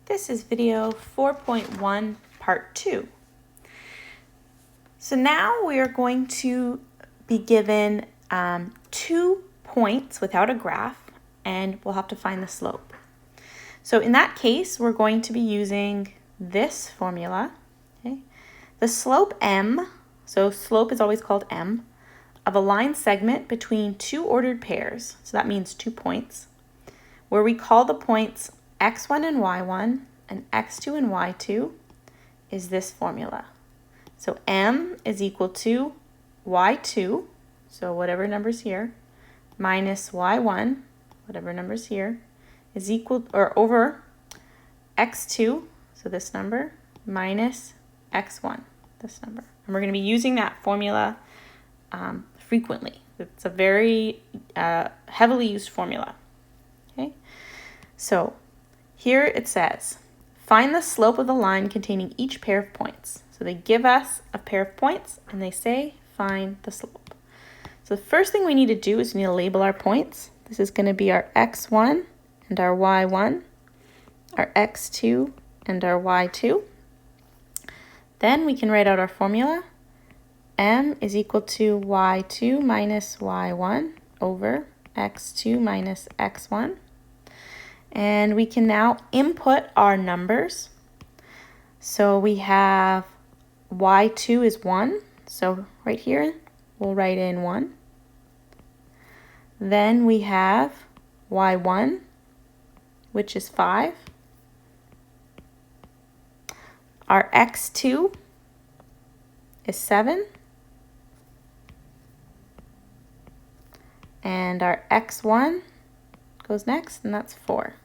This is video 4.1 part 2. So now we are going to be given 2 points without a graph, and we'll have to find the slope. So in that case, we're going to be using this formula. Okay? The slope m, so slope is always called m, of a line segment between 2 ordered pairs, so that means 2 points, where we call the points x1 and y1 and x2 and y2, is this formula. So m is equal to y2, so whatever number's here, minus y1, whatever number's here, is equal or over x2, so this number, minus x1, this number. And we're going to be using that formula frequently. It's a very heavily used formula. Okay, so here it says, find the slope of the line containing each pair of points. So they give us a pair of points and they say, find the slope. So the first thing we need to do is we need to label our points. This is going to be our x1 and our y1, our x2 and our y2. Then we can write out our formula. M is equal to y2 minus y1 over x2 minus x1. And we can now input our numbers. So we have y2 is 1. So right here, we'll write in 1. Then we have y1, which is 5. Our x2 is 7. And our x1 goes next, and that's 4.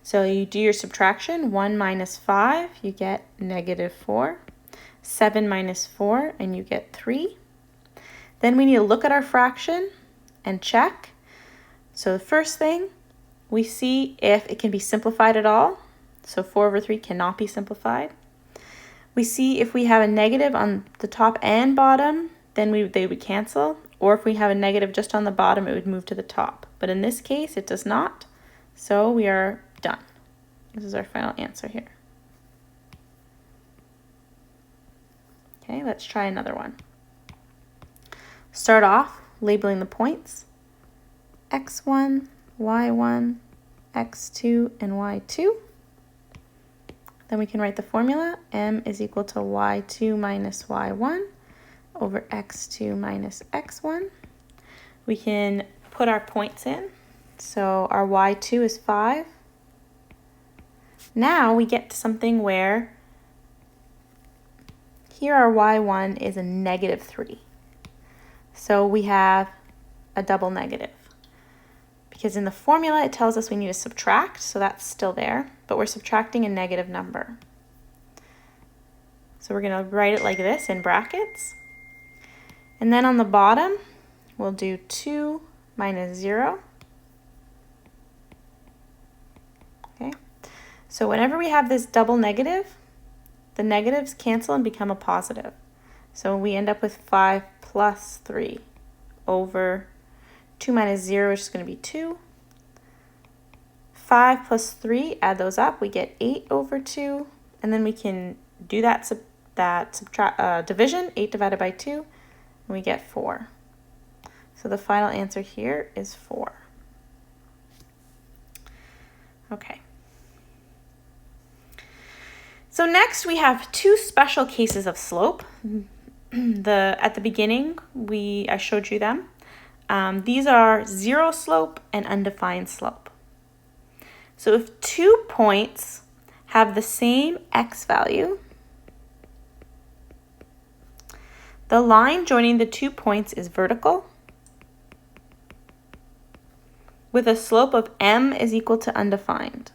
So you do your subtraction, 1 minus 5, you get negative 4. 7 minus 4, and you get 3. Then we need to look at our fraction and check. So the first thing, we see if it can be simplified at all. So 4 over 3 cannot be simplified. We see if we have a negative on the top and bottom, then they would cancel. Or if we have a negative just on the bottom, it would move to the top. But in this case, it does not. So we are done. This is our final answer here. Okay, let's try another one. Start off labeling the points. x1, y1, x2, and y2. Then we can write the formula. M is equal to y2 minus y1 over x2 minus x1. We can put our points in. So our y2 is 5. Now we get to something where here our y1 is a negative 3. So we have a double negative. Because in the formula it tells us we need to subtract, so that's still there, but we're subtracting a negative number. So we're going to write it like this in brackets. And then on the bottom, we'll do 2 minus 0. Okay. So whenever we have this double negative, the negatives cancel and become a positive. So we end up with 5 plus 3 over 2 minus 0, which is going to be 2. 5 plus 3, add those up, we get 8 over 2. And then we can do that division, 8 divided by 2. And we get 4. So the final answer here is 4. Okay. So next we have 2 special cases of slope. At the beginning, I showed you them. These are zero slope and undefined slope. So if 2 points have the same x value, the line joining the 2 points is vertical with a slope of m is equal to undefined.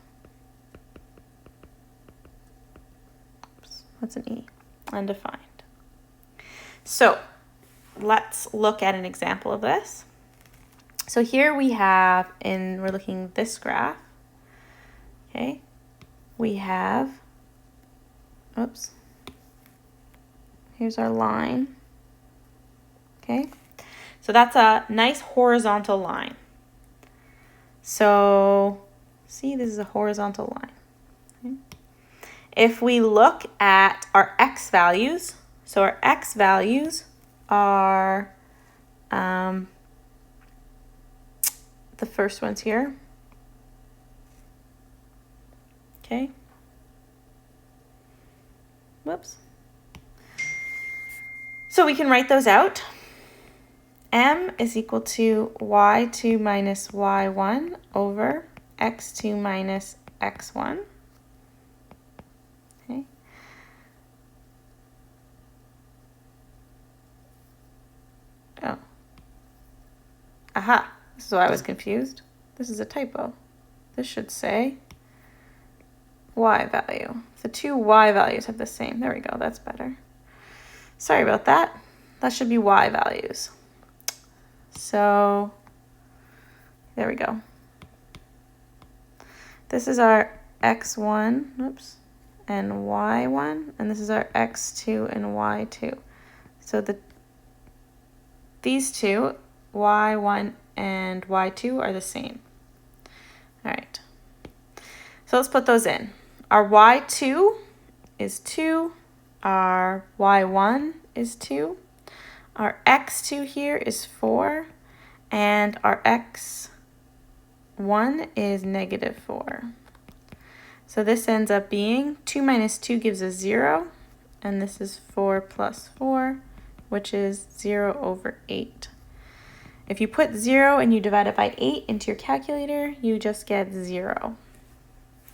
Oops, that's an E, undefined. So let's look at an example of this. So here we have, we're looking at this graph, okay, we have, oops, here's our line. Okay, so that's a nice horizontal line. So See, this is a horizontal line. Okay. If we look at our x values, so our x values are the first ones here. Okay. Whoops. So we can write those out. M is equal to y2 minus y1 over x2 minus x1. Okay. Oh. Aha. This is why I was confused. This is a typo. This should say y value. The two y values have the same. There we go. That's better. Sorry about that. That should be y values. So there we go. This is our x1, oops, and y1, and this is our x2 and y2. So these two, y1 and y2, are the same. All right. So let's put those in. Our y2 is 2. Our y1 is 2. Our x2 here is 4. And our x1 is negative 4. So this ends up being 2 minus 2 gives us 0. And this is 4 plus 4, which is 0 over 8. If you put 0 and you divide it by 8 into your calculator, you just get 0.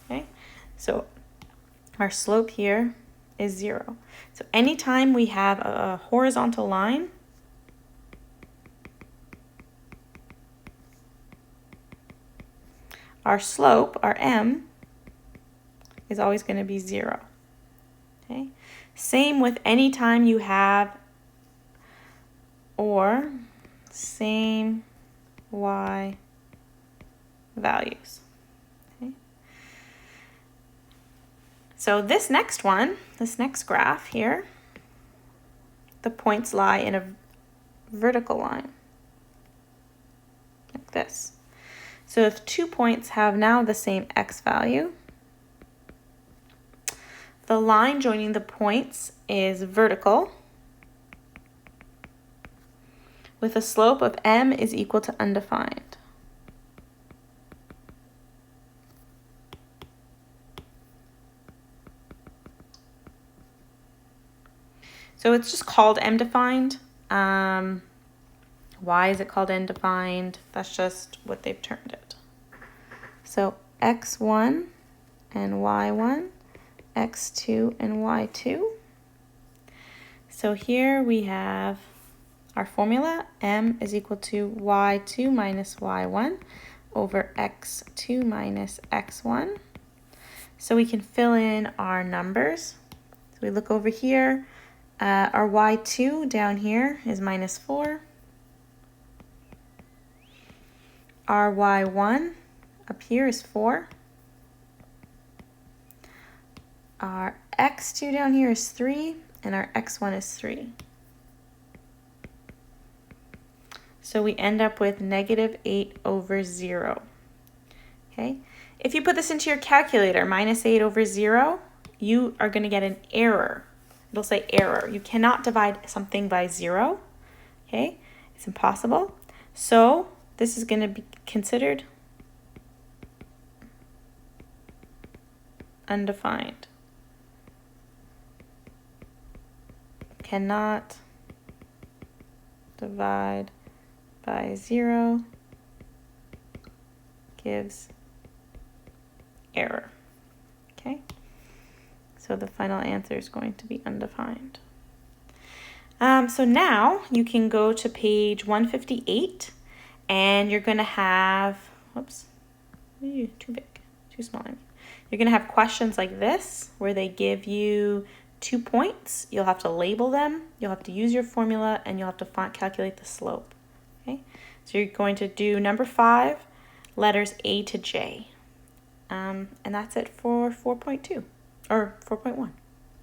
Okay, so our slope here is 0. So anytime we have a horizontal line, our slope, our m, is always going to be 0. Okay, same with any time you have or same y values. Okay. So this next one, this next graph here, the points lie in a vertical line, like this. So if 2 points have now the same x value, the line joining the points is vertical, with a slope of m is equal to undefined. So it's just called m-defined. Why is it called n-defined? That's just what they've termed it. So x1 and y1, x2 and y2. So here we have our formula, m is equal to y2 minus y1 over x2 minus x1. So we can fill in our numbers. So we look over here, our y2 down here is minus 4. Our y1 up here is 4. Our x2 down here is 3, and our x1 is 3. So we end up with negative 8 over 0. Okay, if you put this into your calculator, minus 8 over 0, you are going to get an error. It'll say error. You cannot divide something by 0. Okay, it's impossible. So this is going to be considered undefined. Cannot divide by 0 gives error. Okay, so the final answer is going to be undefined. So now you can go to page 158 and you're going to have, whoops, too big, too small. You're going to have questions like this where they give you 2 points. You'll have to label them, you'll have to use your formula, and you'll have to calculate the slope. Okay, so you're going to do number 5, letters A to J. And that's it for 4.2 or 4.1.